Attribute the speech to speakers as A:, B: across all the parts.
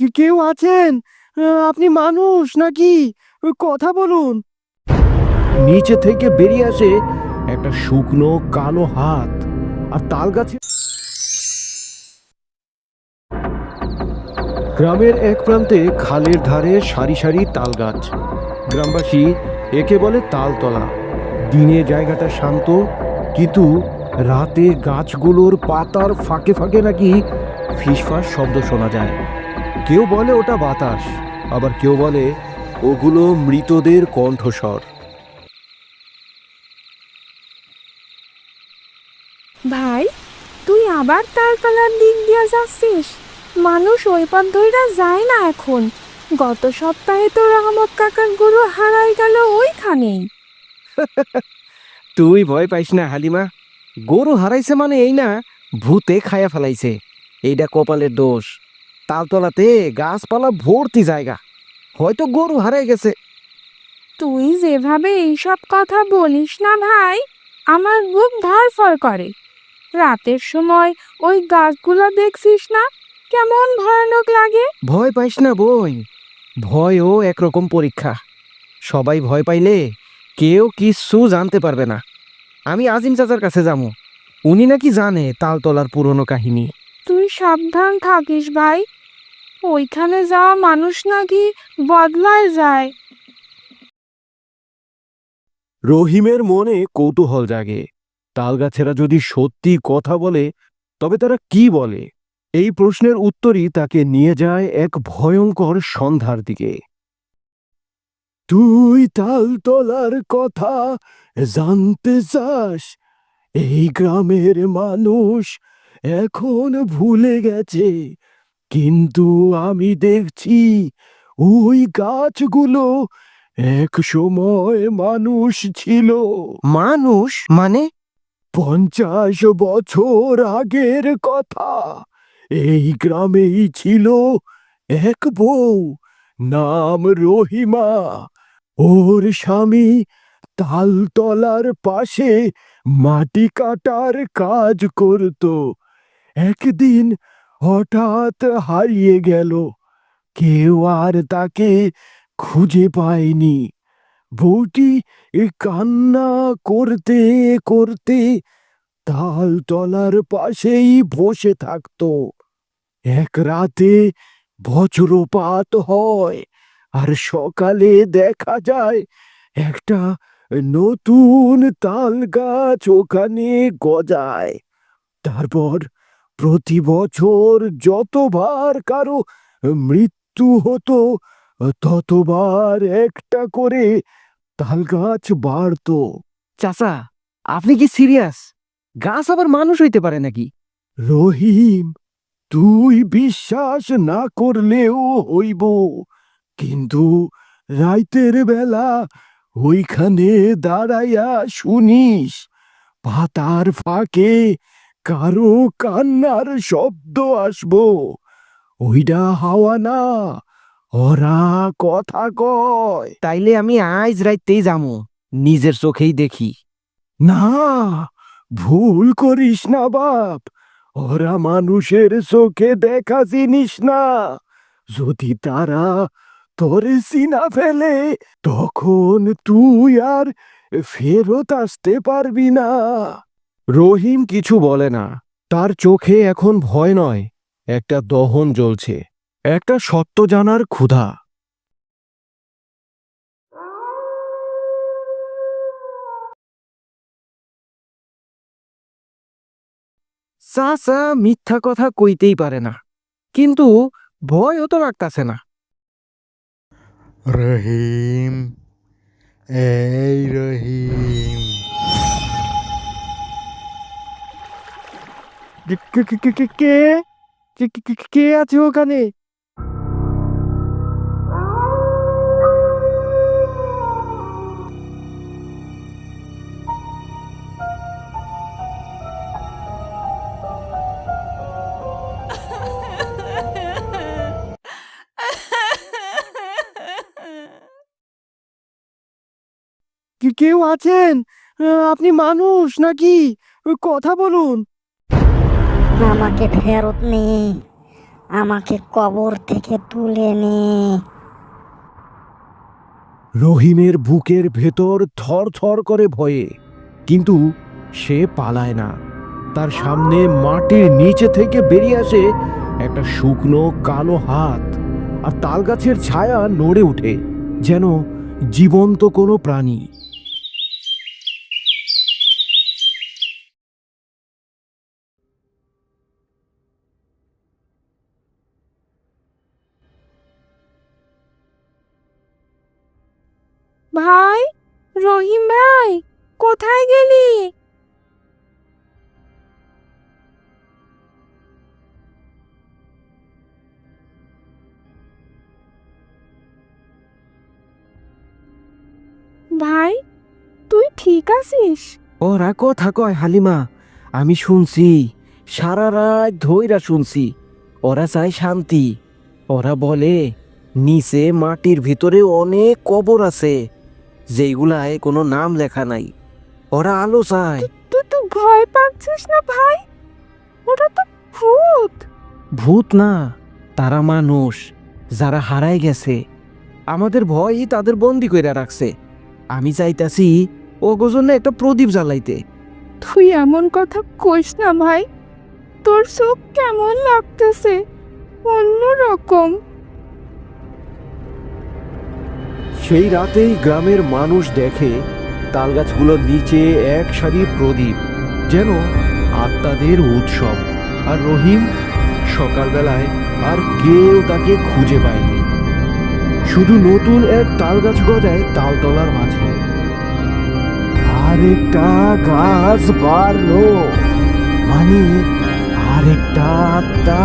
A: কেউ আছেন? আপনি মানুষ নাকি? কথা বলুন। নিচে থেকে বেরিয়ে আসে একটা শুকনো কালো হাত, আর তাল গাছে। গ্রামের এক প্রান্তে খালের ধারে সারি সারি তাল গাছ। গ্রামবাসী একে বলে তালতলা। দিনে জায়গাটা শান্ত, কিন্তু রাতে গাছগুলোর পাতার ফাঁকে ফাঁকে নাকি ফিসফাস শব্দ শোনা যায়। কেউ বলে ওটা বাতাস, আবার কেউ বলে ওগুলো মৃতদের কণ্ঠস্বর।
B: ভাই, তুই আবার তালতলার দিক দিয়ে যাচ্ছিস? মানুষ ওই পথ ধইরা যায় না এখন। গত সপ্তাহে তো রহমত কাকার গরু হারাই গেল ওইখানেই।
A: তুই ভয় পাইস না হালিমা। গরু হারাইছে মানে এই না ভূতে খায়া ফেলাইছে। এইটা কপালের দোষ। তালতলাতে গাছপালা ভর্তি জায়গা, হয়তো গরু হারাই গেছে।
B: তুই যেভাবে এইসব কথা বলিস না ভাই, আমার বুক ধড়ফড় করে। রাতের সময় ওই গাছগুলো দেখছিস না, কেমন ভয়ানক লাগে।
A: ভয় পাইস না বোন, ভয়ও একরকম পরীক্ষা। সবাই ভয় পাইলে কেউ কিচ্ছু জানতে পারবে না। আমি আজিম চাচার কাছে যাবো, উনি নাকি জানে তালতলার পুরনো কাহিনী।
B: তুই সাবধান থাকিস ভাই, ওইখানে যাওয়া মানুষ নাকি বদলায় যায়।
A: রহিমের মনে কৌতূহল জাগে। তালগাছেরা যদি সত্যি কথা বলে, তবে তারা কি বলে? এই প্রশ্নের উত্তরই তাকে নিয়ে যায় এক ভয়ঙ্কর সন্ধ্যার দিকে। তুই তালতলার কথা জানতে চাস? এই গ্রামের মানুষ এখন ভুলে গেছে, কিন্তু আমি দেখছি ওই গাছগুলো এক সময় মানুষ ছিল। মানুষ মানে? 50 বছর আগের কথা। এই গ্রামেই ছিল এক বউ, নাম রহিমা। ওর স্বামী তালতলার পাশে মাটি কাটার কাজ করত। একদিন হঠাৎ হারিয়ে গেল, কেউ আর তাকে খুঁজে পায়নি। বউটি কান্না করতে করতে তালতলার পাশেই বসে থাকতো। এক রাতে বজ্রপাত হয়, আর সকালে দেখা যায় একটা নতুন তাল গাছ ওখানে গজায়। তারপর প্রতি বছর যতবার কারো মৃত্যু হতো, ততবার একটা করে তাল গাছ বাড়তো। চাচা, আপনি কি সিরিয়াস? গাছ আবার মানুষ হইতে পারে নাকি? রহিম, তুই বিশ্বাস না করলেও হইব, কিন্তু রাইতের বেলা ওইখানে দাঁড়াইয়া শুনিস, পাতার ফাঁকে কারো কান্নার শব্দ আসবো। ওইটা হাওয়া না, ওরা কথা কয়। তাইলে আমি আজ রাইতেই যামু, নিজের চোখেই দেখি। না, ভুল করিস না বাপ। ওরা মানুষের চোখে দেখা জিনিস না। যদি তারা তোরে চিনা ফেলে, তখন তুই আর ফেরত আসতে পারবি না। রহিম কিছু বলে না। তার চোখে এখন ভয় নয়, একটা দহন জ্বলছে, একটা সত্য জানার ক্ষুধা। চাচা মিথ্যা কথা কইতেই পারে না, কিন্তু ভয়ও তো রাখতাছে না।
C: রহিম, এই রহিম।
A: কে কে কে কে কে কে কে কে- কে আছে ওখানে? কেউ আছেন? আপনি মানুষ নাকি? কথা বলুন।
D: আমাকে ফেরত নে, আমাকে কবর থেকে তুলে নে।
A: রহিমের বুকের ভেতর থর থর করে ভয়ে, কিন্তু সে পালায় না। তার সামনে মাটির নিচে থেকে বেরিয়ে আসে একটা শুকনো কালো হাত, আর তালগাছের ছায়া নড়ে ওঠে যেন জীবন্ত কোনো প্রাণী।
B: ভাই, রহিম ভাই, কোথায় গেলি? ভাই, তুই ঠিক আছিস?
E: ওরা কথা কয় হালিমা, আমি শুনছি, সারা রাত ধইরা শুনছি। ওরা চায় শান্তি। ওরা বলে নিচে মাটির ভিতরে অনেক কবর আছে, যেগুলায় কোনো নাম লেখা নাই। ওরা আলো চায়।
B: তুই ভয় পাচ্ছিস না ভাই? ওটা তো ভূত।
E: ভূত না, তারা মানুষ যারা হারায় গেছে। আমাদের ভয়ই তাদের বন্দি কইরা রাখছে। আমি চাইতাছি ওগো জন্য একটা প্রদীপ জ্বালাইতে।
B: তুই এমন কথা কইস না ভাই, তোর চোখ কেমন লাগতেছে, অন্যরকম।
A: সেই রাতেই গ্রামের মানুষ দেখে তালগাছগুলোর নিচে এক সারি প্রদীপ, যেন আত্মাদের উৎসব। আর রহিম সকালবেলায় আর কেউ তাকে খুঁজে পায়নি, শুধু নতুন এক তালগাছ গজায় তালতলার মাঝে। আরেকটা গাছ বাড়লো, মানে আরেকটা আত্মা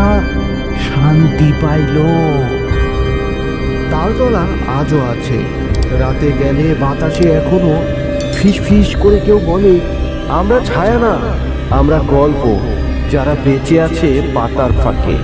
A: শান্তি পাইলো। তালতলা আজও আছে। রাতে গেলে বাতাসে এখনো ফিস ফিস করে কেউ বলে, আমরা ছায়া না, আমরা গল্প, যারা বেঁচে আছে পাতার ফাঁকে।